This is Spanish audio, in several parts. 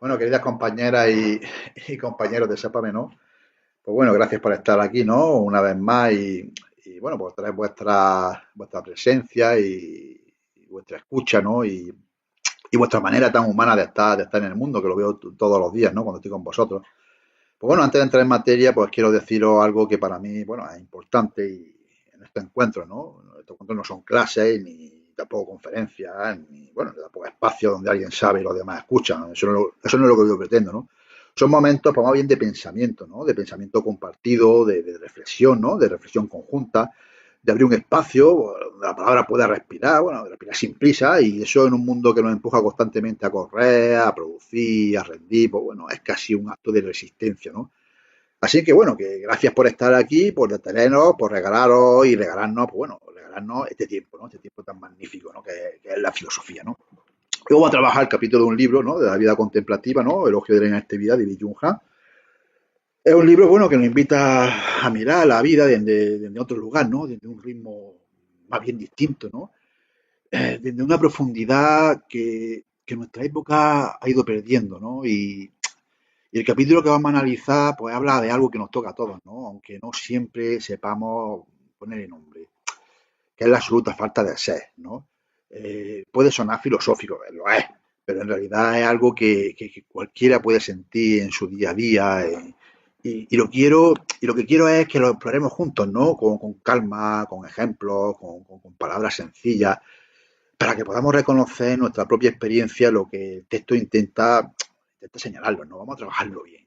Bueno, queridas compañeras y compañeros de Sépame, ¿no? Pues bueno, gracias por estar aquí, ¿no? Una vez más bueno, por traer vuestra presencia y vuestra escucha, ¿no? Y vuestra manera tan humana de estar en el mundo, que lo veo todos los días, ¿no? Cuando estoy con vosotros. Pues bueno, antes de entrar en materia, pues quiero deciros algo que para mí, bueno, es importante y en este encuentro, ¿no? Estos encuentros no son clases, ni tampoco conferencias, ni, bueno, tampoco espacios donde alguien sabe y los demás escuchan. Eso no es lo que yo pretendo, ¿no? Son momentos, pues más bien de pensamiento, ¿no? De pensamiento compartido, de reflexión, ¿no? De reflexión conjunta, de abrir un espacio donde la palabra pueda respirar, bueno, de respirar sin prisa, y eso en un mundo que nos empuja constantemente a correr, a producir, a rendir, pues bueno, es casi un acto de resistencia, ¿no? Así que bueno, que gracias por estar aquí, por detenernos, por regalaros y regalarnos, pues bueno, regalarnos este tiempo, ¿no? Este tiempo tan magnífico, ¿no? Que es la filosofía, ¿no? Luego vamos a trabajar el capítulo de un libro, ¿no? De la vida contemplativa, ¿no? Elogio de la inactividad de Byung Han. Es un libro, bueno, que nos invita a mirar la vida desde otro lugar, ¿no? Desde un ritmo más bien distinto, ¿no? Desde una profundidad que nuestra época ha ido perdiendo, ¿no? Y el capítulo que vamos a analizar, pues habla de algo que nos toca a todos, ¿no? Aunque no siempre sepamos ponerle nombre, que es la absoluta falta de ser, ¿no? Puede sonar filosófico, lo es, pero en realidad es algo que cualquiera puede sentir en su día a día. Y lo que quiero es que lo exploremos juntos, ¿no? Con calma, con ejemplos, con palabras sencillas, para que podamos reconocer en nuestra propia experiencia lo que el texto intenta señalarlo, ¿no? Vamos a trabajarlo bien.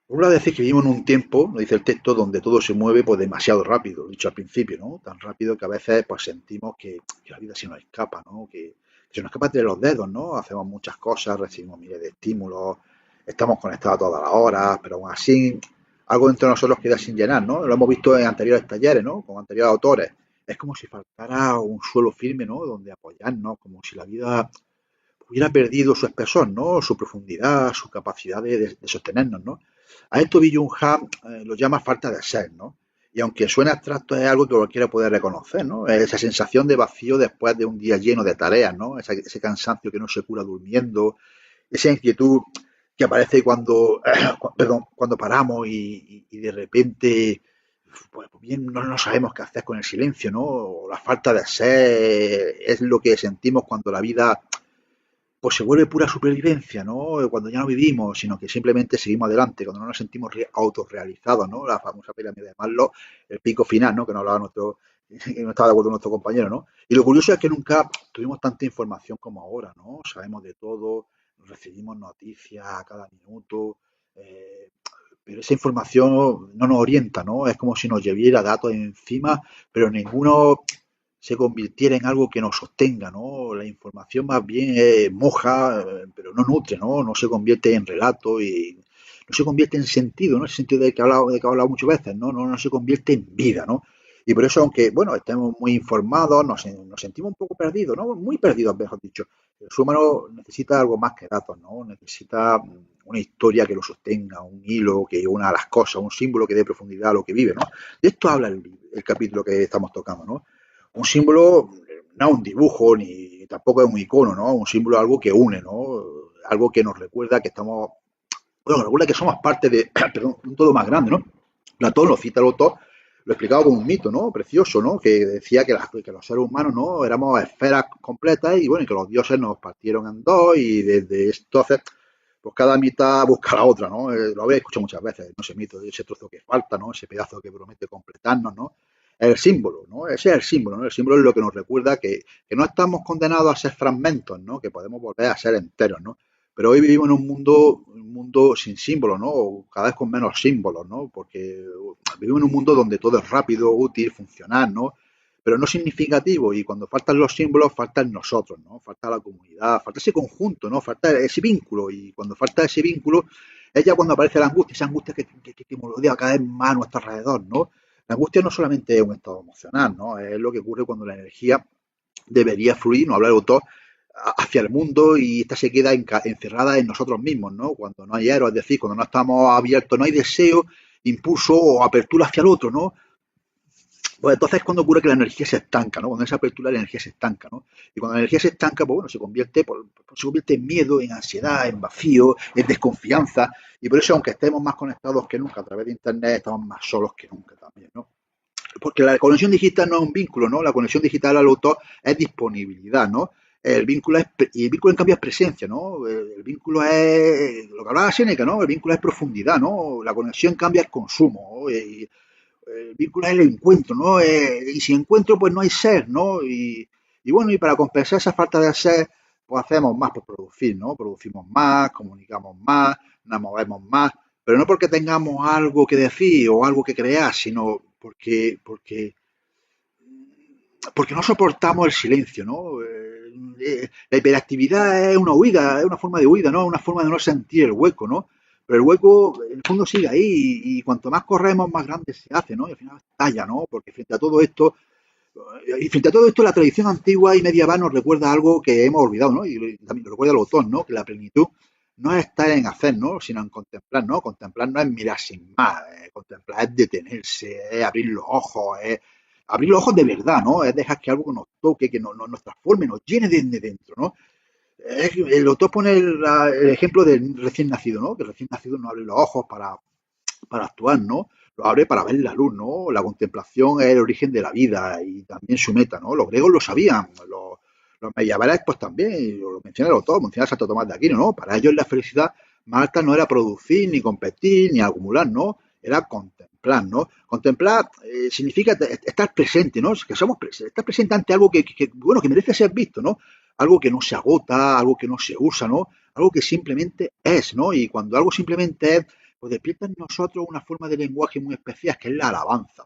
Por un lado decir que vivimos en un tiempo, nos dice el texto, donde todo se mueve pues demasiado rápido, lo he dicho al principio, ¿no? Tan rápido que a veces pues sentimos que la vida se nos escapa, ¿no? Que se nos escapa entre los dedos, ¿no? Hacemos muchas cosas, recibimos miles de estímulos, estamos conectados a todas las horas, pero aún así algo dentro de nosotros queda sin llenar, ¿no? Lo hemos visto en anteriores talleres, ¿no? Con anteriores autores. Es como si faltara un suelo firme, ¿no? Donde apoyarnos, como si la vida hubiera perdido su espesor, ¿no? Su profundidad, su capacidad de sostenernos, ¿no? A esto Byung Han lo llama falta de ser, ¿no? Y aunque suene abstracto, es algo que cualquiera puede reconocer, ¿no? Esa sensación de vacío después de un día lleno de tareas, ¿no? Ese cansancio que no se cura durmiendo, esa inquietud que aparece perdón, cuando paramos y de repente pues bien no sabemos qué hacer con el silencio, ¿no? O la falta de ser es lo que sentimos cuando la vida pues se vuelve pura supervivencia, ¿no? Cuando ya no vivimos, sino que simplemente seguimos adelante, cuando no nos sentimos autorrealizados, ¿no? La famosa pirámide de Maslow, el pico final, ¿no? Que nos hablaba que no estaba de acuerdo nuestro compañero, ¿no? Y lo curioso es que nunca tuvimos tanta información como ahora, ¿no? Sabemos de todo, recibimos noticias a cada minuto, eh, pero esa información no nos orienta, ¿no? Es como si nos lleviera datos encima, pero ninguno se convirtiera en algo que nos sostenga, ¿no? La información más bien moja, pero no nutre, ¿no? No se convierte en relato y no se convierte en sentido, ¿no? Ese sentido de que he hablado muchas veces, ¿no? No se convierte en vida, ¿no? Y por eso, aunque, bueno, estemos muy informados, nos sentimos un poco perdidos, ¿no? Muy perdidos, mejor dicho. El ser humano necesita algo más que datos, ¿no? Necesita una historia que lo sostenga, un hilo que una las cosas, un símbolo que dé profundidad a lo que vive, ¿no? De esto habla el capítulo que estamos tocando, ¿no? Un símbolo no es un dibujo ni tampoco es un icono, ¿no? Un símbolo es algo que une, ¿no? Algo que nos recuerda que estamos, bueno, nos recuerda que somos parte de, perdón, un todo más grande, ¿no? Platón lo cita el autor, lo explicaba como un mito, ¿no? Precioso, ¿no? Que decía que los seres humanos, ¿no? Éramos esferas completas y bueno, y que los dioses nos partieron en dos y desde entonces pues cada mitad busca la otra, ¿no? Lo habéis escuchado muchas veces, ¿no? Ese mito, ese trozo que falta, ¿no? Ese pedazo que promete completarnos, ¿no? Es el símbolo, ¿no? Ese es el símbolo, ¿no? El símbolo es lo que nos recuerda que no estamos condenados a ser fragmentos, ¿no? Que podemos volver a ser enteros, ¿no? Pero hoy vivimos en un mundo sin símbolos, ¿no? O cada vez con menos símbolos, ¿no? Porque vivimos en un mundo donde todo es rápido, útil, funcional, ¿no? Pero no significativo. Y cuando faltan los símbolos, faltan nosotros, ¿no? Falta la comunidad, falta ese conjunto, ¿no? Falta ese vínculo. Y cuando falta ese vínculo, es ya cuando aparece la angustia, esa angustia que moldea cada vez más a nuestro alrededor, ¿no? La angustia no solamente es un estado emocional, ¿no? Es lo que ocurre cuando la energía debería fluir, no habla el autor, hacia el mundo y esta se queda encerrada en nosotros mismos, ¿no? Cuando no hay héroes, es decir, cuando no estamos abiertos, no hay deseo, impulso o apertura hacia el otro, ¿no? Pues entonces es cuando ocurre que la energía se estanca, ¿no? Cuando esa apertura la energía se estanca, ¿no? Y cuando la energía se estanca, pues bueno, se convierte en miedo, en ansiedad, en vacío, en desconfianza. Y por eso, aunque estemos más conectados que nunca a través de Internet, estamos más solos que nunca también, ¿no? Porque la conexión digital no es un vínculo, ¿no? La conexión digital al autor es disponibilidad, ¿no? Y el vínculo en cambio es presencia, ¿no? El vínculo es lo que hablaba Séneca, ¿no? El vínculo es profundidad, ¿no? La conexión en cambio es consumo, ¿no? Y el vínculo es el encuentro, ¿no? Y sin encuentro, pues no hay ser, ¿no? Y bueno, y para compensar esa falta de ser, pues hacemos más por producir, ¿no? Producimos más, comunicamos más, nos movemos más, pero no porque tengamos algo que decir o algo que crear, sino porque no soportamos el silencio, ¿no? La hiperactividad es una huida, es una forma de huida, ¿no? Una forma de no sentir el hueco, ¿no? Pero el hueco, en el fondo, sigue ahí y cuanto más corremos, más grande se hace, ¿no? Y al final estalla, ¿no? Porque frente a todo esto, la tradición antigua y medieval nos recuerda algo que hemos olvidado, ¿no? Y también lo recuerda el autor, ¿no? Que la plenitud no es estar en hacer, ¿no? Sino en contemplar, ¿no? Contemplar no es mirar sin más, contemplar es detenerse, es abrir los ojos de verdad, ¿no? Es dejar que algo nos toque, que nos transforme, nos llene desde dentro, ¿no? El autor pone el ejemplo del recién nacido, ¿no? Que el recién nacido no abre los ojos para actuar, ¿no? Lo abre para ver la luz, ¿no? La contemplación es el origen de la vida y también su meta, ¿no? Los griegos lo sabían, los medievales pues también, y lo menciona el autor, menciona Santo Tomás de Aquino, ¿no? Para ellos la felicidad más alta no era producir, ni competir, ni acumular, ¿no? Era contemplar, ¿no? Contemplar significa estar presente, ¿no? Que estar presente ante algo bueno, que merece ser visto, ¿no? Algo que no se agota, algo que no se usa, ¿no? Algo que simplemente es, ¿no? Y cuando algo simplemente es, pues despierta en nosotros una forma de lenguaje muy especial, que es la alabanza.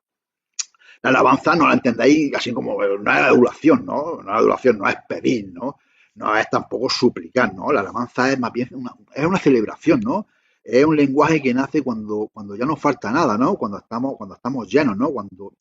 La alabanza no la entendáis así como no es adulación, ¿no? No es adulación, no es pedir, ¿no? No es tampoco suplicar, ¿no? La alabanza es más bien es una celebración, ¿no? Es un lenguaje que nace cuando ya no falta nada, ¿no? Cuando estamos llenos, ¿no? Cuando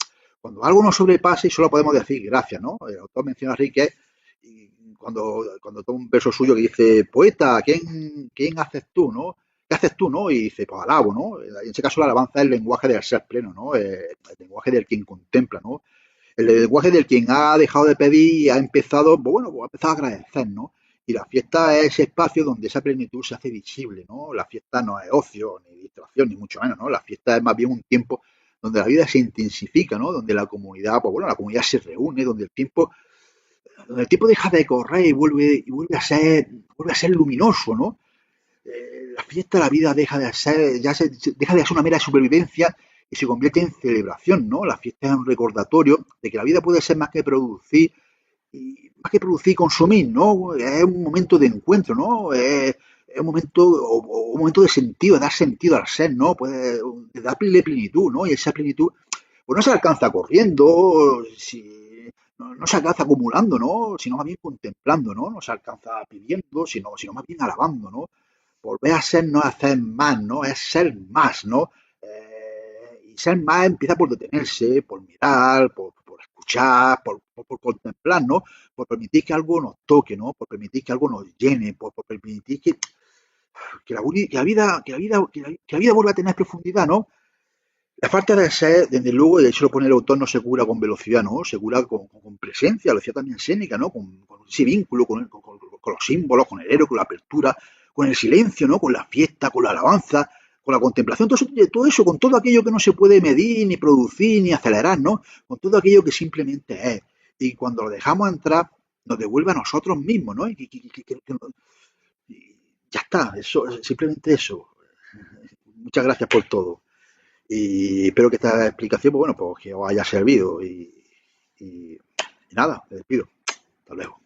algo nos sobrepasa y solo podemos decir gracias, ¿no? El autor menciona a Riquet y cuando toma un verso suyo que dice, poeta, ¿quién haces tú, no? ¿Qué haces tú, no? Y dice, pues alabo, ¿no? En ese caso la alabanza es el lenguaje del ser pleno, ¿no? El lenguaje del quien contempla, ¿no? El lenguaje del quien ha dejado de pedir y ha empezado, pues bueno, pues ha empezado a agradecer, ¿no? Y la fiesta es ese espacio donde esa plenitud se hace visible, ¿no? La fiesta no es ocio, ni distracción, ni mucho menos, ¿no? La fiesta es más bien un tiempo donde la vida se intensifica, ¿no? Donde la comunidad, pues bueno, la comunidad se reúne, donde el tiempo deja de correr y vuelve a ser luminoso, ¿no? La fiesta, la vida deja de ser una mera supervivencia y se convierte en celebración, ¿no? La fiesta es un recordatorio de que la vida puede ser más que producir y consumir, ¿no? Es un momento de encuentro, ¿no? Es un momento de sentido, de dar sentido al ser, ¿no? De darle plenitud, ¿no? Y esa plenitud, pues no se alcanza corriendo, no se alcanza acumulando, ¿no? Sino más bien contemplando, ¿no? No se alcanza pidiendo, sino más bien alabando, ¿no? Volver a ser no es hacer más, ¿no? Es ser más, ¿no? Y ser más empieza por detenerse, por mirar, por escuchar, por contemplar, ¿no? Por permitir que algo nos toque, ¿no? Por permitir que algo nos llene, por permitir que la vida vuelva a tener profundidad, ¿no? La falta de ser, desde luego, y de hecho lo pone el autor, no se cura con velocidad, ¿no? Se cura con presencia, lo decía también Séneca, ¿no? Con ese vínculo, con los símbolos, con el héroe, con la apertura, con el silencio, ¿no? Con la fiesta, con la alabanza, con la contemplación, todo eso, con todo aquello que no se puede medir, ni producir, ni acelerar, ¿no? Con todo aquello que simplemente es. Y cuando lo dejamos entrar, nos devuelve a nosotros mismos, ¿no? Y ya está, simplemente eso. Muchas gracias por todo. Y espero que esta explicación, pues bueno, pues que os haya servido. Y nada, me despido. Hasta luego.